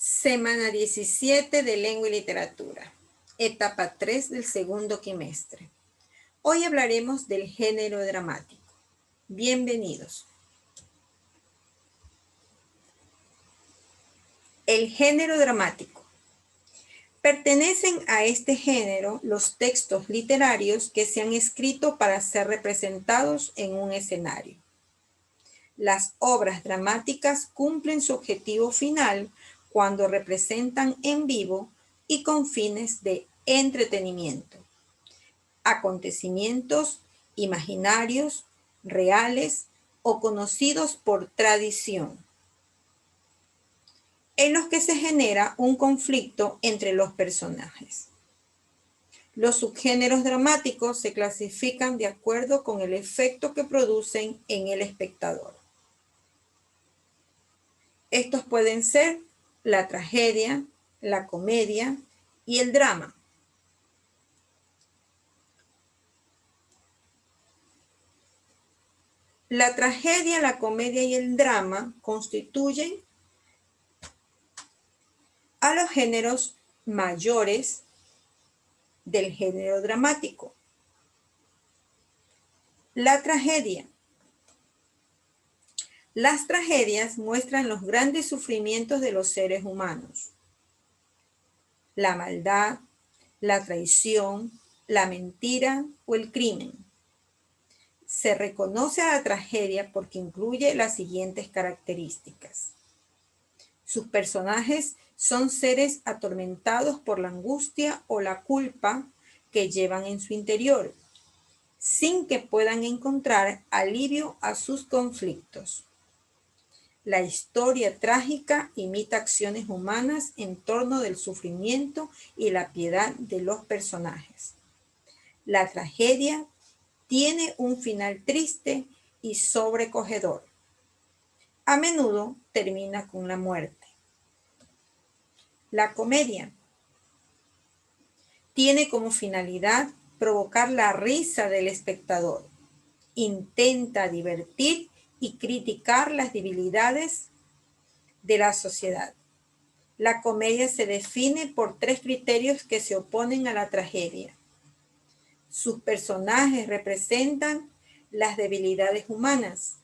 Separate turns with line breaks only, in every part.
Semana 17 de Lengua y Literatura, etapa 3 del segundo quimestre. Hoy hablaremos del género dramático. Bienvenidos. El género dramático. Pertenecen a este género los textos literarios que se han escrito para ser representados en un escenario. Las obras dramáticas cumplen su objetivo final cuando representan en vivo y con fines de entretenimiento acontecimientos imaginarios, reales o conocidos por tradición, en los que se genera un conflicto entre los personajes. Los subgéneros dramáticos se clasifican de acuerdo con el efecto que producen en el espectador. Estos pueden ser la tragedia, la comedia y el drama. La tragedia, la comedia y el drama constituyen a los géneros mayores del género dramático. La tragedia. Las tragedias muestran los grandes sufrimientos de los seres humanos. La maldad, la traición, la mentira o el crimen. Se reconoce a la tragedia porque incluye las siguientes características. Sus personajes son seres atormentados por la angustia o la culpa que llevan en su interior, sin que puedan encontrar alivio a sus conflictos. La historia trágica imita acciones humanas en torno del sufrimiento y la piedad de los personajes. La tragedia tiene un final triste y sobrecogedor. A menudo termina con la muerte. La comedia tiene como finalidad provocar la risa del espectador. Intenta divertir y criticar las debilidades de la sociedad. La comedia se define por tres criterios que se oponen a la tragedia. Sus personajes representan las debilidades humanas.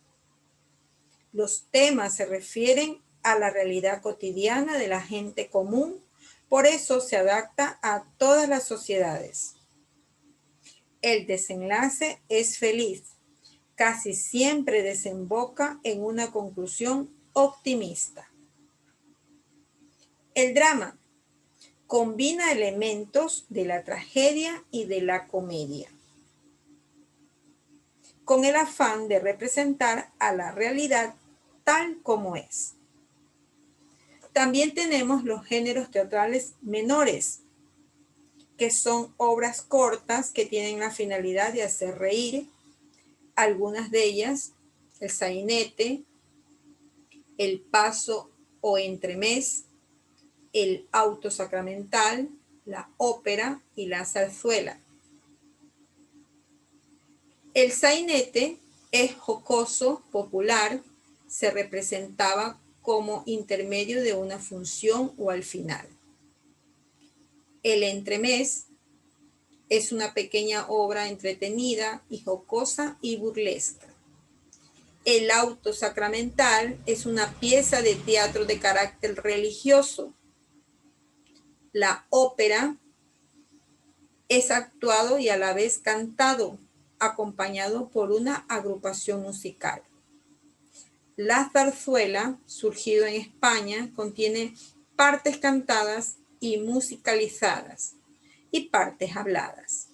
Los temas se refieren a la realidad cotidiana de la gente común, por eso se adapta a todas las sociedades. El desenlace es feliz, casi siempre desemboca en una conclusión optimista. El drama combina elementos de la tragedia y de la comedia, con el afán de representar a la realidad tal como es. También tenemos los géneros teatrales menores, que son obras cortas que tienen la finalidad de hacer reír. Algunas de ellas, el sainete, el paso o entremés, el auto sacramental, la ópera y la zarzuela. El sainete es jocoso, popular, se representaba como intermedio de una función o al final. El entremés es una pequeña obra entretenida y jocosa y burlesca. El auto sacramental es una pieza de teatro de carácter religioso. La ópera es actuado y a la vez cantado, acompañado por una agrupación musical. La zarzuela, surgido en España, contiene partes cantadas y musicalizadas y partes habladas.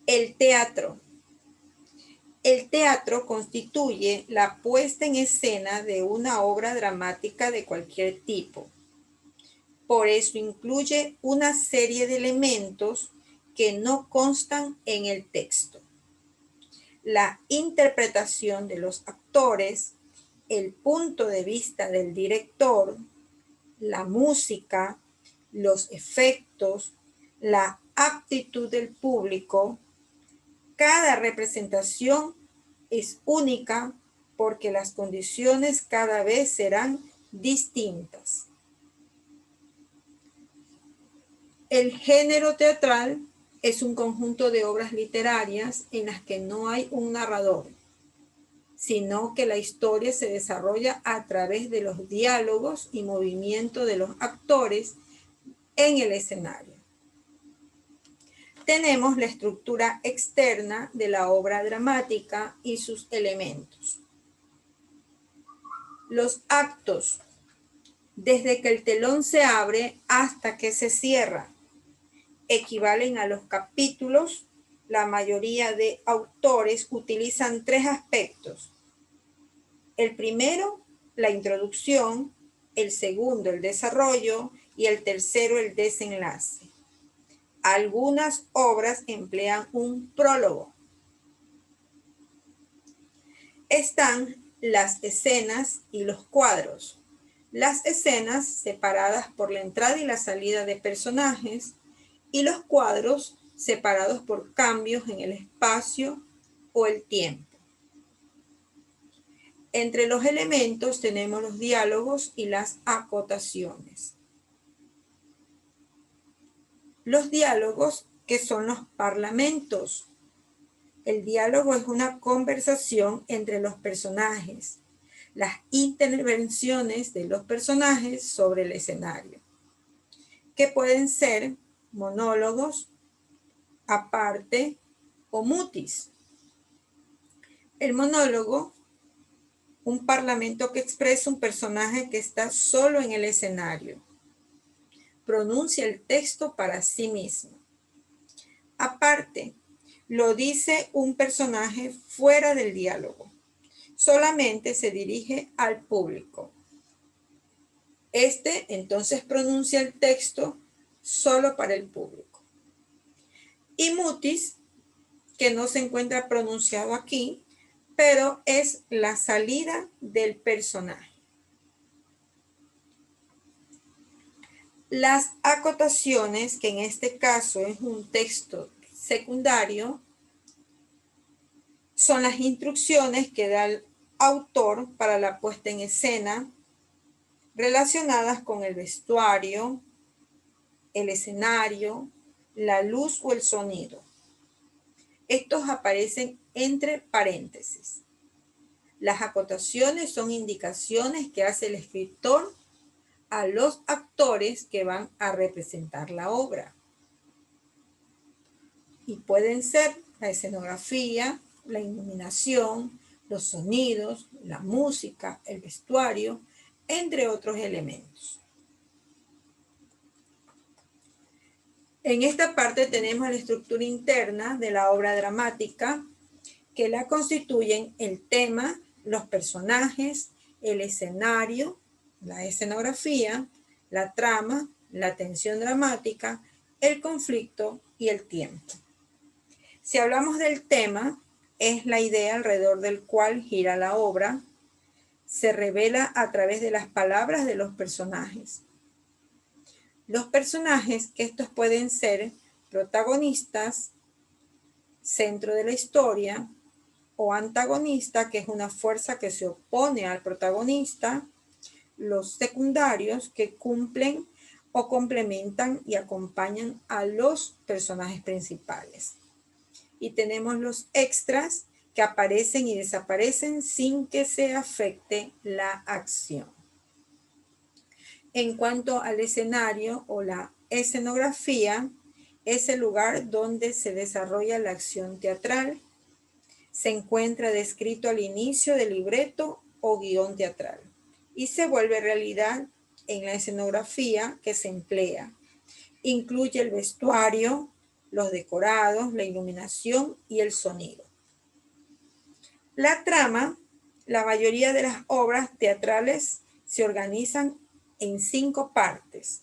El teatro. El teatro constituye la puesta en escena de una obra dramática de cualquier tipo. Por eso incluye una serie de elementos que no constan en el texto. La interpretación de los actores, el punto de vista del director, la música, los efectos, la actitud del público. Cada representación es única porque las condiciones cada vez serán distintas. El género teatral es un conjunto de obras literarias en las que no hay un narrador, sino que la historia se desarrolla a través de los diálogos y movimiento de los actores en el escenario. Tenemos la estructura externa de la obra dramática y sus elementos. Los actos, desde que el telón se abre hasta que se cierra, equivalen a los capítulos. La mayoría de autores utilizan tres aspectos. El primero, la introducción; el segundo, el desarrollo; y el tercero, el desenlace. Algunas obras emplean un prólogo. Están las escenas y los cuadros. Las escenas separadas por la entrada y la salida de personajes, y los cuadros separados por cambios en el espacio o el tiempo. Entre los elementos tenemos los diálogos y las acotaciones. Los diálogos, que son los parlamentos. El diálogo es una conversación entre los personajes, las intervenciones de los personajes sobre el escenario, que pueden ser monólogos, aparte o mutis. El monólogo, un parlamento que expresa un personaje que está solo en el escenario. Pronuncia el texto para sí mismo. Aparte, lo dice un personaje fuera del diálogo. Solamente se dirige al público. Este entonces pronuncia el texto solo para el público. Y mutis, que no se encuentra pronunciado aquí, pero es la salida del personaje. Las acotaciones, que en este caso es un texto secundario, son las instrucciones que da el autor para la puesta en escena, relacionadas con el vestuario, el escenario, la luz o el sonido. Estos aparecen entre paréntesis. Las acotaciones son indicaciones que hace el escritor a los actores que van a representar la obra. Y pueden ser la escenografía, la iluminación, los sonidos, la música, el vestuario, entre otros elementos. En esta parte tenemos la estructura interna de la obra dramática, que la constituyen el tema, los personajes, el escenario, la escenografía, la trama, la tensión dramática, el conflicto y el tiempo. Si hablamos del tema, es la idea alrededor del cual gira la obra. Se revela a través de las palabras de los personajes. Los personajes, que estos pueden ser protagonistas, centro de la historia, o antagonista, que es una fuerza que se opone al protagonista; los secundarios, que cumplen o complementan y acompañan a los personajes principales. Y tenemos los extras, que aparecen y desaparecen sin que se afecte la acción. En cuanto al escenario o la escenografía, es el lugar donde se desarrolla la acción teatral. Se encuentra descrito al inicio del libreto o guión teatral y se vuelve realidad en la escenografía que se emplea. Incluye el vestuario, los decorados, la iluminación y el sonido. La trama, la mayoría de las obras teatrales se organizan en 5 partes.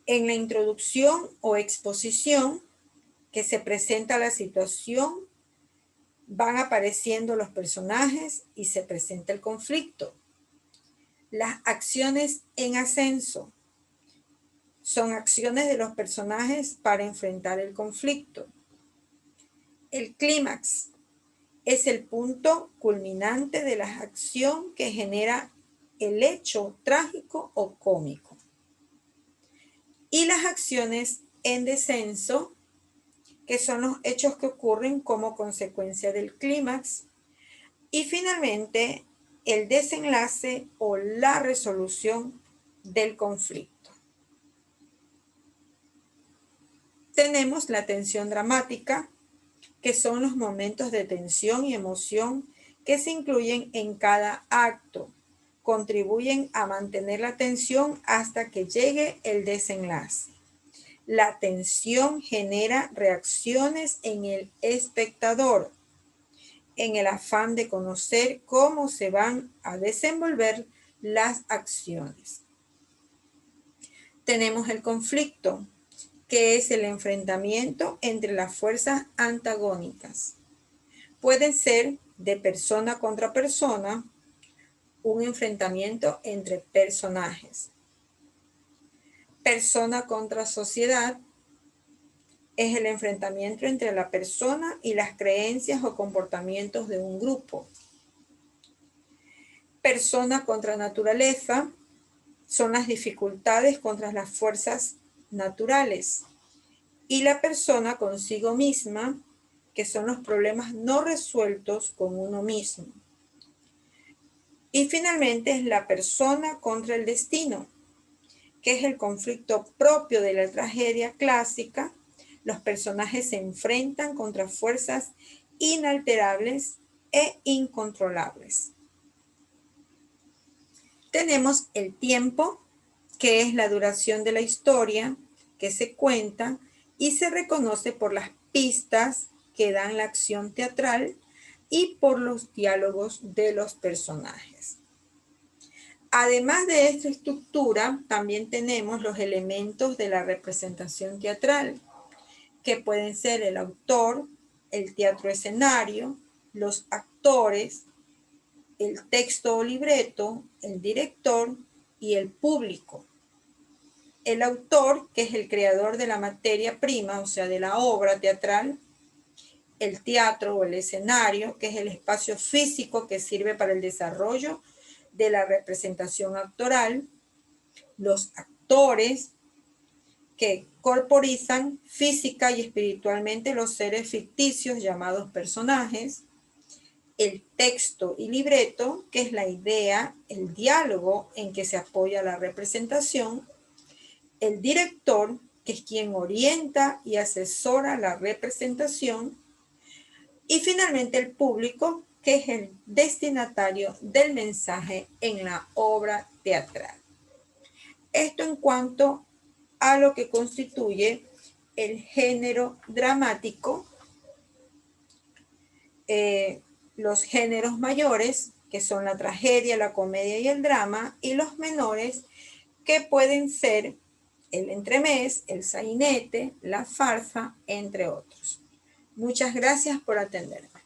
En la introducción o exposición, que se presenta la situación, van apareciendo los personajes y se presenta el conflicto. Las acciones en ascenso son acciones de los personajes para enfrentar el conflicto. El clímax Es el punto culminante de la acción que genera el hecho trágico o cómico. Y las acciones en descenso, que son los hechos que ocurren como consecuencia del clímax. Y finalmente, el desenlace o la resolución del conflicto. Tenemos la tensión dramática, que son los momentos de tensión y emoción que se incluyen en cada acto. Contribuyen a mantener la tensión hasta que llegue el desenlace. La tensión genera reacciones en el espectador, en el afán de conocer cómo se van a desenvolver las acciones. Tenemos el conflicto, que es el enfrentamiento entre las fuerzas antagónicas. Puede ser de persona contra persona, un enfrentamiento entre personajes. Persona contra sociedad es el enfrentamiento entre la persona y las creencias o comportamientos de un grupo. Persona contra naturaleza son las dificultades contra las fuerzas naturales. Y la persona consigo misma, que son los problemas no resueltos con uno mismo. Y finalmente es la persona contra el destino, que es el conflicto propio de la tragedia clásica. Los personajes se enfrentan contra fuerzas inalterables e incontrolables. Tenemos el tiempo, que es la duración de la historia que se cuenta y se reconoce por las pistas que dan la acción teatral y por los diálogos de los personajes. Además de esta estructura, también tenemos los elementos de la representación teatral, que pueden ser el autor, el teatro escenario, los actores, el texto o libreto, el director y el público. El autor, que es el creador de la materia prima, o sea, de la obra teatral. El teatro o el escenario, que es el espacio físico que sirve para el desarrollo de la representación actoral. Los actores, que corporizan física y espiritualmente los seres ficticios llamados personajes. El texto y libreto, que es la idea, el diálogo en que se apoya la representación. El director, que es quien orienta y asesora la representación. Y finalmente el público, que es el destinatario del mensaje en la obra teatral. Esto en cuanto a lo que constituye el género dramático. Los géneros mayores, que son la tragedia, la comedia y el drama, y los menores, que pueden ser el entremés, el sainete, la farsa, entre otros. Muchas gracias por atenderme.